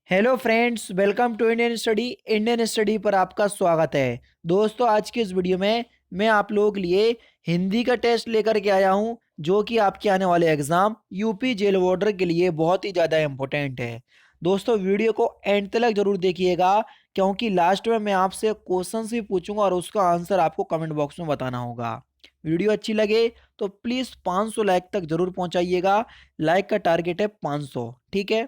Hello friends, welcome to Indian study पर आपका स्वागत है। दोस्तों, आज की इस वीडियो में मैं आप लोगों के लिए हिंदी का टेस्ट लेकर के आया हूं, जो कि आपके आने वाले एग्जाम यूपी जेल वार्डर के लिए बहुत ही ज़्यादा इंपॉर्टेंट है। दोस्तों, वीडियो को एंड तक जरूर देखिएगा, क्योंकि लास्ट में मैं आपसे क्वेश्चन भी पूछूंगा और उसका आंसर आपको कमेंट बॉक्स में बताना होगा। वीडियो अच्छी लगे तो प्लीज़ 500 लाइक तक जरूर पहुंचाइएगा। लाइक का टारगेट है 500, ठीक है।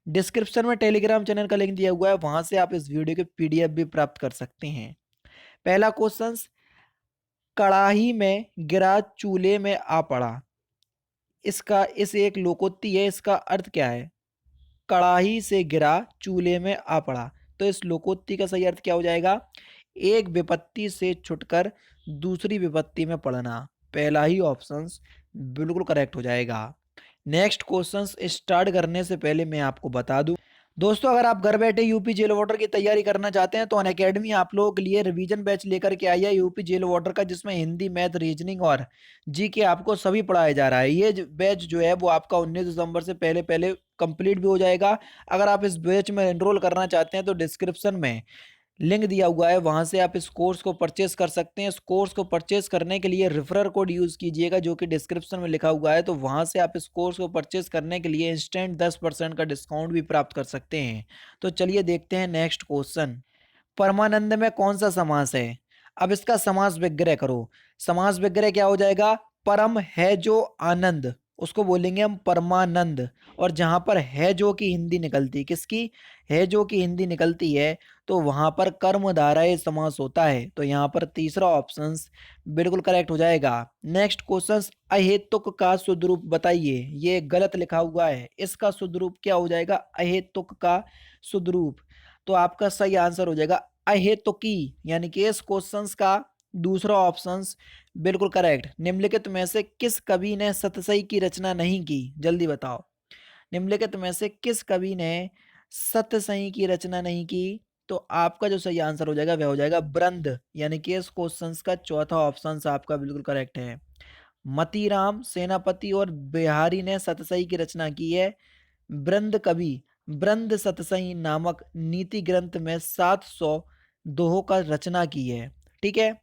डिस्क्रिप्शन में टेलीग्राम चैनल का लिंक दिया हुआ है, वहां से आप इस वीडियो के पीडीएफ भी प्राप्त कर सकते हैं। पहला क्वेश्चन, कड़ाही में गिरा चूल्हे में आ पड़ा। इसका इस एक लोकोक्ति है, इसका अर्थ क्या है? कड़ाही से गिरा चूल्हे में आ पड़ा, तो इस लोकोक्ति का सही अर्थ क्या हो जाएगा? एक विपत्ति से छुटकर दूसरी विपत्ति में पड़ना। पहला ही ऑप्शन बिल्कुल करेक्ट हो जाएगा। नेक्स्ट क्वेश्चन स्टार्ट करने से पहले मैं आपको बता दूं, दोस्तों, अगर आप घर बैठे यूपी जेल वार्डर की तैयारी करना चाहते हैं तो अनअकैडमी आप लोगों के लिए रिवीजन बैच लेकर के आई है यूपी जेल वार्डर का, जिसमें हिंदी, मैथ, रीजनिंग और जीके आपको सभी पढ़ाया जा रहा है। ये बैच जो है वो आपका 19 दिसंबर से पहले पहले कंप्लीट भी हो जाएगा। अगर आप इस बैच में एनरोल करना चाहते हैं तो डिस्क्रिप्शन में लिंक दिया हुआ है, वहां से आप इस कोर्स को परचेस कर सकते हैं। इस कोर्स को परचेस करने के लिए रेफरल कोड यूज कीजिएगा, जो कि डिस्क्रिप्शन में लिखा हुआ है। तो वहां से आप इस कोर्स को परचेस करने के लिए इंस्टेंट 10% का डिस्काउंट भी प्राप्त कर सकते हैं। तो चलिए देखते हैं नेक्स्ट क्वेश्चन। परमानंद में कौन सा समास है? अब इसका समास विग्रह करो। समास विग्रह क्या हो जाएगा? परम है जो आनंद, उसको बोलेंगे हम परमानंद। और जहां पर है जो की हिंदी निकलती, किसकी है जो की हिंदी निकलती है, तो वहां पर कर्मधारय समास होता है। तो यहाँ पर तीसरा ऑप्शन बिल्कुल करेक्ट हो जाएगा। नेक्स्ट क्वेश्चन, अहेतुक का शुद्ध रूप बताइए। ये गलत लिखा हुआ है, इसका शुद्ध रूप क्या हो जाएगा? अहेतुक का शुद्ध रूप। तो आपका सही आंसर हो जाएगा अहेतुकी, यानी कि इस क्वेश्चन का दूसरा ऑप्शन बिल्कुल करेक्ट। निम्नलिखित में से किस कवि ने सतसई की रचना नहीं की? जल्दी बताओ। निम्नलिखित में से किस कवि ने सतसई की रचना नहीं की? तो आपका जो सही आंसर हो जाएगा वह हो जाएगा ब्रंद, यानी कि इस क्वेश्चन का चौथा ऑप्शन आपका बिल्कुल करेक्ट है। मतीराम, सेनापति और बिहारी ने सतसई की रचना की है। ब्रंद कवि ब्रंद सतसई नामक नीति ग्रंथ में 700 दोहों का रचना की है, ठीक है।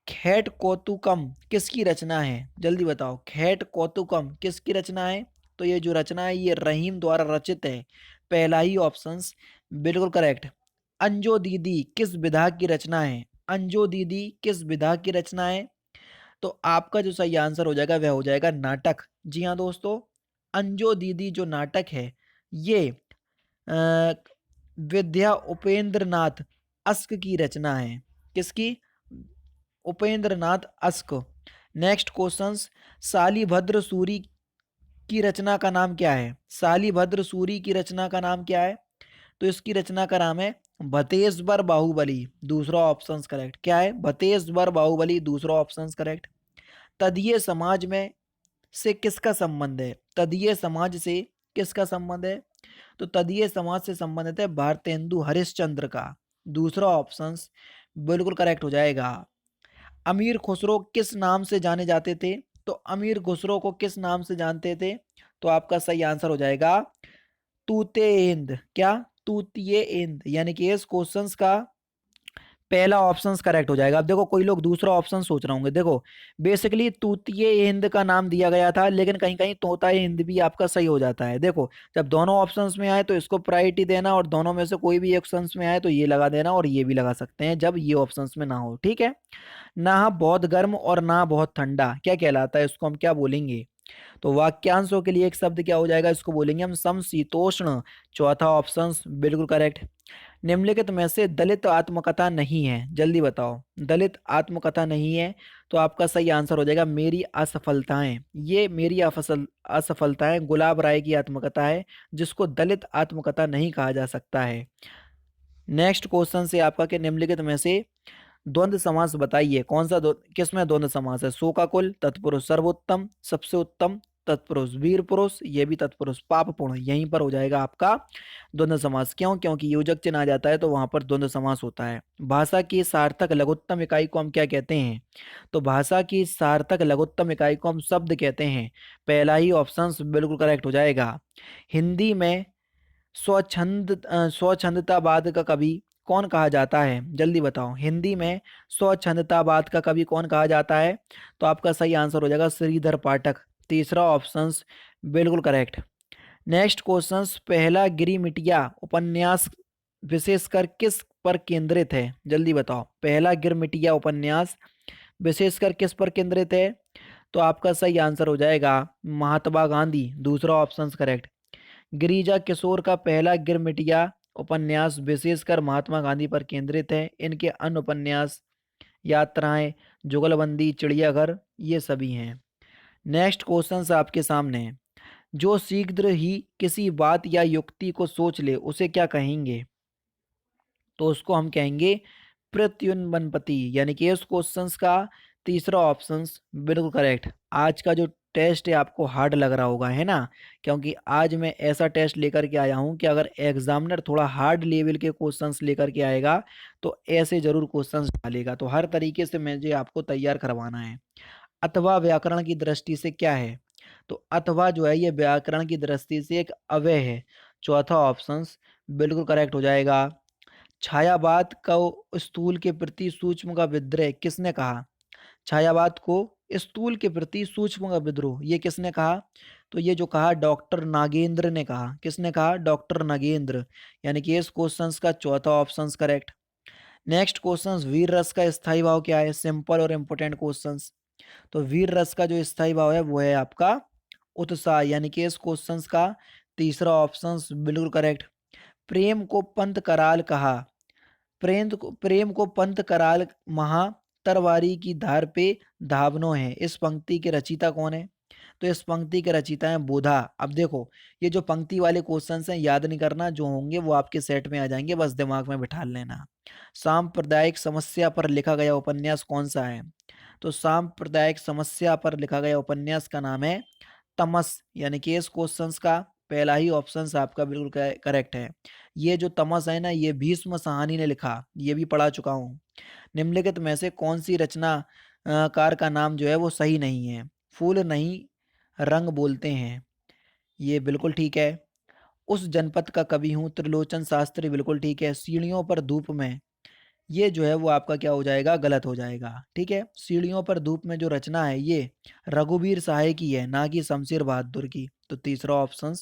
खेट कौतुकम किसकी रचना है? जल्दी बताओ, खेट कौतुकम किसकी रचना है? तो ये जो रचना है ये रहीम द्वारा रचित है। पहला ही ऑप्शन बिल्कुल करेक्ट। अंजो दीदी किस विधा की रचना है? अंजो दीदी किस विधा की रचना है? तो आपका जो सही आंसर हो जाएगा वह हो जाएगा नाटक। जी हाँ दोस्तों, अंजो दीदी जो नाटक है ये अ, विद्या उपेंद्र नाथ अस्क की रचना है। किसकी? उपेंद्र नाथ अस्क। नेक्स्ट क्वेश्चन, शालिभद्र सूरी की रचना का नाम क्या है? शालिभद्र सूरी की रचना का नाम क्या है? तो इसकी रचना का नाम है भतेशवर बाहुबली। दूसरा ऑप्शन करेक्ट। क्या है? भतेशवर बाहुबली, दूसरा ऑप्शन करेक्ट। तदीय समाज में से किसका संबंध है? तदीय समाज से किसका संबंध है? तो तदीय समाज से संबंधित है भारतेंदु हरिश्चंद्र का। दूसरा ऑप्शन बिल्कुल करेक्ट हो जाएगा। अमीर खुसरो किस नाम से जाने जाते थे? तो अमीर खुसरो को किस नाम से जानते थे? तो आपका सही आंसर हो जाएगा तूते हिंद। क्या? तूतिए हिंद, यानी कि इस क्वेश्चन का पहला ऑप्शन करेक्ट हो जाएगा। अब देखो, कोई लोग दूसरा ऑप्शन सोच रहे होंगे। देखो, बेसिकली तूतिए हिंद का नाम दिया गया था, लेकिन कहीं कहीं तोता हिंद भी आपका सही हो जाता है। देखो, जब दोनों ऑप्शंस में आए तो इसको प्रायोरिटी देना, और दोनों में से कोई भी ऑप्शंस में आए तो ये लगा देना, और ये भी लगा सकते हैं जब ये ऑप्शंस में ना हो, ठीक है। ना बहुत गर्म और ना बहुत ठंडा क्या कहलाता है? इसको हम क्या बोलेंगे? तो वाक्यांशों के लिए एक शब्द क्या हो जाएगा? इसको बोलेंगे हम समशीतोष्ण। चौथा ऑप्शन बिल्कुल करेक्ट। निम्नलिखित में से दलित आत्मकथा नहीं है। जल्दी बताओ, दलित आत्मकथा नहीं है। तो आपका सही आंसर हो जाएगा मेरी असफलताएं। ये मेरी असफलताएं गुलाब राय की आत्मकथा है, जिसको दलित आत्मकथा नहीं कहा जा सकता है। नेक्स्ट क्वेश्चन से आपका कि निम्नलिखित में से द्वंद्व समास बताइए। कौन सा किसमें द्वंद्व समास है? शोकाकुल, तत्पुरुष सर्वोत्तम, सबसे उत्तम, तत्पुरुष वीर पुरुष, ये भी तत्पुरुष पापपूर्ण। यहीं पर हो जाएगा आपका द्वंद्व समास। क्यों? क्योंकि योजक चिन्ह आ जाता है तो वहां पर द्वंद्व समास होता है। भाषा की सार्थक लघुत्तम इकाई को हम क्या कहते हैं? तो भाषा की सार्थक लघुत्तम इकाई को हम शब्द कहते हैं। पहला ही ऑप्शन बिल्कुल करेक्ट हो जाएगा। हिंदी में स्वच्छंदतावाद का कवि कौन कहा जाता है? जल्दी बताओ। हिंदी में स्वच्छंदतावाद का कवि कौन कहा जाता है? तो आपका सही आंसर हो जाएगा श्रीधर पाठक। तीसरा ऑप्शन बिल्कुल करेक्ट। नेक्स्ट क्वेश्चन, पहला गिरिमिटिया उपन्यास विशेषकर किस पर केंद्रित है? जल्दी बताओ। पहला गिरमिटिया उपन्यास विशेषकर किस पर केंद्रित है? तो आपका सही आंसर हो जाएगा महात्मा गांधी। दूसरा ऑप्शन करेक्ट। गिरिजा किशोर का पहला गिरमिटिया उपन्यास विशेषकर महात्मा गांधी पर केंद्रित है। इनके अन्य उपन्यास यात्राएं, जुगलबंदी, चिड़ियाघर, ये सभी हैं। नेक्स्ट क्वेश्चन आपके सामने है। जो शीघ्र ही किसी बात या युक्ति को सोच ले उसे क्या कहेंगे? तो उसको हम कहेंगे प्रत्युन्वनपति। यानी कि इस क्वेश्चन का तीसरा ऑप्शन बिल्कुल करेक्ट। आज का जो टेस्ट है आपको हार्ड लग रहा होगा, है ना? क्योंकि आज मैं ऐसा टेस्ट लेकर के आया हूं कि अगर एग्जामिनर थोड़ा हार्ड लेवल के क्वेश्चंस लेकर के आएगा तो ऐसे जरूर क्वेश्चंस डालेगा। तो हर तरीके से मुझे आपको तैयार करवाना है। अथवा व्याकरण की दृष्टि से क्या है? तो अथवा जो है ये व्याकरण की दृष्टि से एक अव्यय है। चौथा ऑप्शन बिल्कुल करेक्ट हो जाएगा। छायावाद को स्थूल के प्रति सूक्ष्म का विद्रोह किसने कहा? छायावाद को स्थूल के प्रति सूक्ष्म का विद्रोह ये किसने कहा? तो ये जो कहा डॉक्टर नागेंद्र ने कहा। किसने कहा? डॉक्टर नागेंद्र। यानी कि इस क्वेश्चन का चौथा ऑप्शन करेक्ट। नेक्स्ट क्वेश्चन, वीर रस का स्थायी भाव क्या है? सिंपल और इंपोर्टेंट क्वेश्चन। तो वीर रस का जो स्थायी भाव है वो है आपका उत्साह। यानी कि इस क्वेश्चन का तीसरा ऑप्शन बिल्कुल करेक्ट। प्रेम को पंत कराल कहा। प्रेम को पंत कराल महा तरवारी की धार पे धावनो है। इस पंक्ति के रचयिता कौन है? तो इस पंक्ति के रचयिता है बोधा। अब देखो, ये जो पंक्ति वाले क्वेश्चंस हैं याद नहीं करना, जो होंगे वो आपके सेट में आ जाएंगे, बस दिमाग में बिठा लेना। सांप्रदायिक समस्या पर लिखा गया उपन्यास कौन सा है? तो सांप्रदायिक समस्या पर लिखा गया उपन्यास का नाम है तमस। यानी कि इस क्वेश्चंस का पहला ही ऑप्शन आपका बिल्कुल करेक्ट है। ये जो तमस है ना, ये भीष्म साहनी ने लिखा, ये भी पढ़ा चुका हूँ। निम्नलिखित में से कौन सी रचना कार का नाम जो है वो सही नहीं है? फूल नहीं रंग बोलते हैं, ये बिल्कुल ठीक है। उस जनपद का कवि हूँ, त्रिलोचन शास्त्री, बिल्कुल ठीक है। सीढ़ियों पर धूप में, ये जो है वो आपका क्या हो जाएगा? गलत हो जाएगा। ठीक है, सीढ़ियों पर धूप में जो रचना है ये रघुवीर सहाय की है, ना कि शमशेर बहादुर की। तो तीसरा ऑप्शन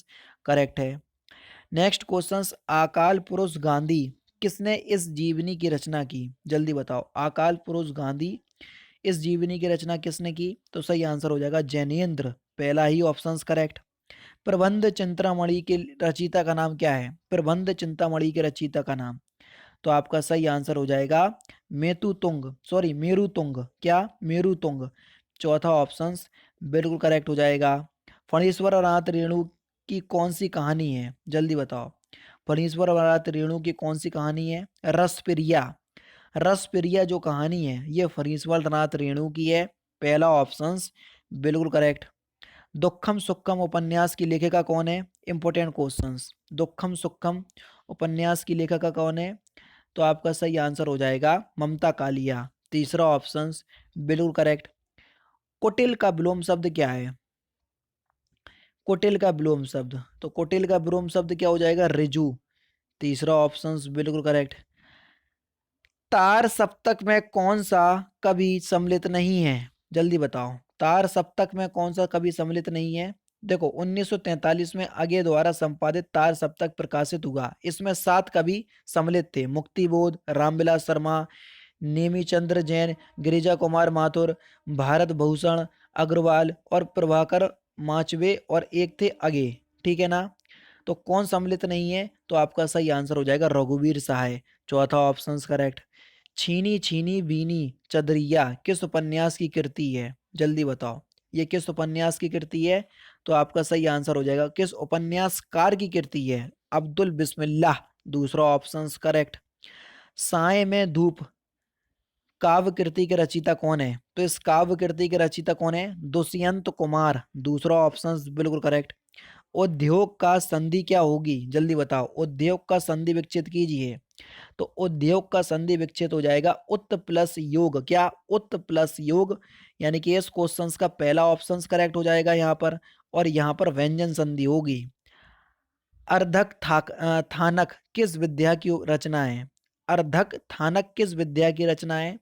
करेक्ट है। नेक्स्ट क्वेश्चन, अकाल पुरुष गांधी किसने इस जीवनी की रचना की? जल्दी बताओ। अकाल पुरुष गांधी इस जीवनी की रचना किसने की? तो सही आंसर हो जाएगा जैनेन्द्र। पहला ही ऑप्शन करेक्ट। प्रबंध चिंतामणि के रचयिता का नाम क्या है? प्रबंध चिंतामणि के रचयिता का नाम, तो आपका सही आंसर हो जाएगा मेरुतुंग। क्या? मेरुतुंग। चौथा ऑप्शन बिल्कुल करेक्ट हो जाएगा। फणीश्वर नाथ रेणु की कौन सी कहानी है? जल्दी बताओ। फणीश्वर नाथ रेणु की कौन सी कहानी है? रसप्रिया। रसप्रिया जो कहानी है ये फणीश्वर नाथ रेणु की है। पहला ऑप्शन बिल्कुल करेक्ट। दुखम सुखम उपन्यास की लेखिका कौन है? Important questions. दुखम सुखम उपन्यास की लेखिका कौन है? तो आपका सही आंसर हो जाएगा ममता कालिया। तीसरा ऑप्शन बिल्कुल करेक्ट। कुटिल का विलोम शब्द क्या है? कुटिल का विलोम शब्द, तो कुटिल का विलोम शब्द क्या हो जाएगा? रिजु। तीसरा ऑप्शन बिल्कुल करेक्ट। तार सप्तक में कौन सा कवि सम्मिलित नहीं है? जल्दी बताओ। तार सप्तक में कौन सा कवि सम्मिलित नहीं है? देखो, 1943 में अज्ञे द्वारा संपादित तार सप्तक प्रकाशित हुआ। इसमें 7 कवि सम्मिलित थे। मुक्तिबोध, रामविलास शर्मा, नेमीचंद्र जैन, गिरिजा कुमार माथुर, भारत भूषण अग्रवाल और प्रभाकर माचवे, और एक थे अगे। ठीक है ना? तो कौन सम्मिलित नहीं है? तो आपका सही आंसर हो जाएगा रघुवीर सहाय। चौथा ऑप्शन करेक्ट। छीनी छीनी बीनी चदरिया किस उपन्यास की कृति है? जल्दी बताओ, ये किस उपन्यास की कृति है? तो आपका सही आंसर हो जाएगा किस उपन्यासकार की कृति है? अब्दुल बिस्मिल्लाह। दूसरा ऑप्शन करेक्ट। साय में धूप काव्य कृति के रचयिता कौन है? तो इस काव्य कृति के रचयिता कौन है? दुष्यंत कुमार। दूसरा ऑप्शन बिल्कुल करेक्ट। उद्योग का संधि क्या होगी? जल्दी बताओ। उद्योग का संधि विकसित कीजिए। तो उद्योग का संधि विकसित हो जाएगा उत प्लस योग। क्या? उत प्लस योग। यानी कि इस क्वेश्चन का पहला ऑप्शन करेक्ट हो जाएगा यहाँ पर, और यहाँ पर व्यंजन संधि होगी। अर्धक थानक किस विद्या की रचना है? अर्धक थानक किस विद्या की रचना है?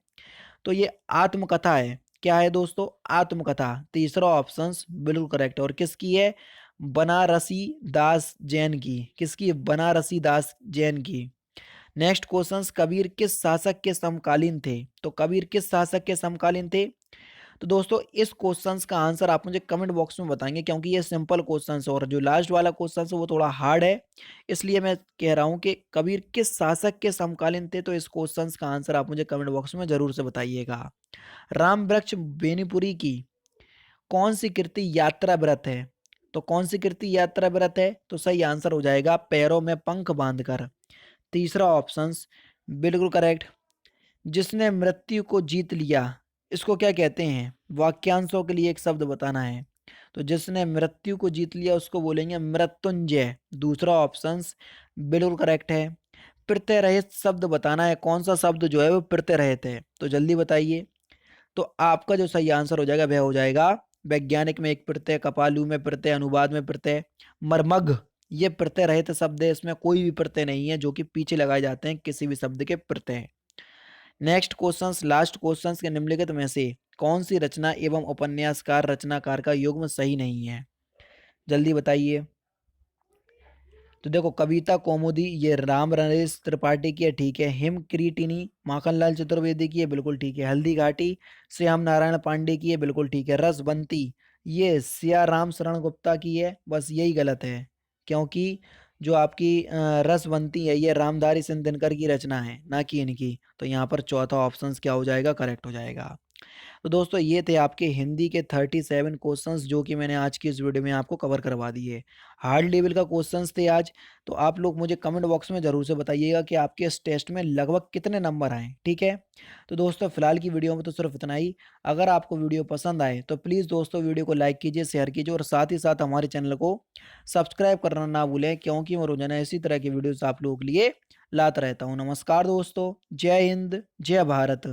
तो ये आत्मकथा है। क्या है दोस्तों? आत्मकथा। तीसरा ऑप्शन बिल्कुल करेक्ट है। और किसकी है? बनारसी दास जैन की। किसकी? बनारसी दास जैन की। नेक्स्ट क्वेश्चन, कबीर किस शासक के समकालीन थे? तो कबीर किस शासक के समकालीन थे? तो दोस्तों इस क्वेश्चंस का आंसर आप मुझे कमेंट बॉक्स में बताएंगे, क्योंकि ये सिंपल क्वेश्चंस है और जो लास्ट वाला क्वेश्चन है वो थोड़ा हार्ड है। इसलिए मैं कह रहा हूँ कि कबीर किस शासक के समकालीन थे। तो इस क्वेश्चंस का आंसर आप मुझे कमेंट बॉक्स में जरूर से बताइएगा। राम वृक्ष बेनीपुरी की कौन सी कीर्ति यात्रा व्रत है? तो कौन सी कीर्ति यात्रा व्रत है? तो सही आंसर हो जाएगा पैरों में पंख बांधकर। तीसरा ऑप्शन बिल्कुल करेक्ट। जिसने मृत्यु को जीत लिया, इसको क्या कहते हैं? वाक्यांशों के लिए एक शब्द बताना है। तो जिसने मृत्यु को जीत लिया उसको बोलेंगे मृत्युंजय। दूसरा ऑप्शन बिल्कुल करेक्ट है। प्रत्यय रहित शब्द बताना है, कौन सा शब्द जो है वो प्रत्यय रहित है? तो जल्दी बताइए। तो आपका जो सही आंसर हो जाएगा वह हो जाएगा वैज्ञानिक में एक प्रत्यय, कपालू में प्रत्यय, अनुवाद में प्रत्यय, मर्मग। ये प्रत्यय रहित शब्द है, इसमें कोई भी प्रत्यय नहीं है जो कि पीछे लगाए जाते हैं किसी भी शब्द के प्रत्यय। नेक्स्ट क्वेश्चंस, लास्ट क्वेश्चंस के निम्नलिखित में से कौन सी रचना एवं उपन्यासकार रचनाकार का युग्म सही नहीं है? जल्दी बताइए। तो देखो, कविता कौमुदी ये राम नरेश त्रिपाठी की है, ठीक है। हिम क्रीटिनी माखनलाल चतुर्वेदी की है, बिल्कुल ठीक है। हल्दी घाटी श्याम नारायण पांडे की है, बिल्कुल ठीक है। रसबंती ये सिया राम शरण गुप्ता की है, बस यही गलत है, क्योंकि जो आपकी रसबंती है ये रामधारी सिंह दिनकर की रचना है, ना कि इनकी। तो यहाँ पर चौथा ऑप्शन क्या हो जाएगा? करेक्ट हो जाएगा। तो दोस्तों ये थे आपके हिंदी के 37 क्वेश्चंस जो कि मैंने आज की इस वीडियो में आपको कवर करवा दिए। हार्ड लेवल का क्वेश्चंस थे आज। तो आप लोग मुझे कमेंट बॉक्स में ज़रूर से बताइएगा कि आपके इस टेस्ट में लगभग कितने नंबर आए, ठीक है। तो दोस्तों फिलहाल की वीडियो में तो सिर्फ इतना ही। अगर आपको वीडियो पसंद आए तो प्लीज़ दोस्तों वीडियो को लाइक कीजिए, शेयर कीजिए और साथ ही साथ हमारे चैनल को सब्सक्राइब करना ना भूलें, क्योंकि मैं रोजाना इसी तरह की वीडियोज़ आप लोगों के लिए लाता रहता हूँ। नमस्कार दोस्तों, जय हिंद, जय भारत।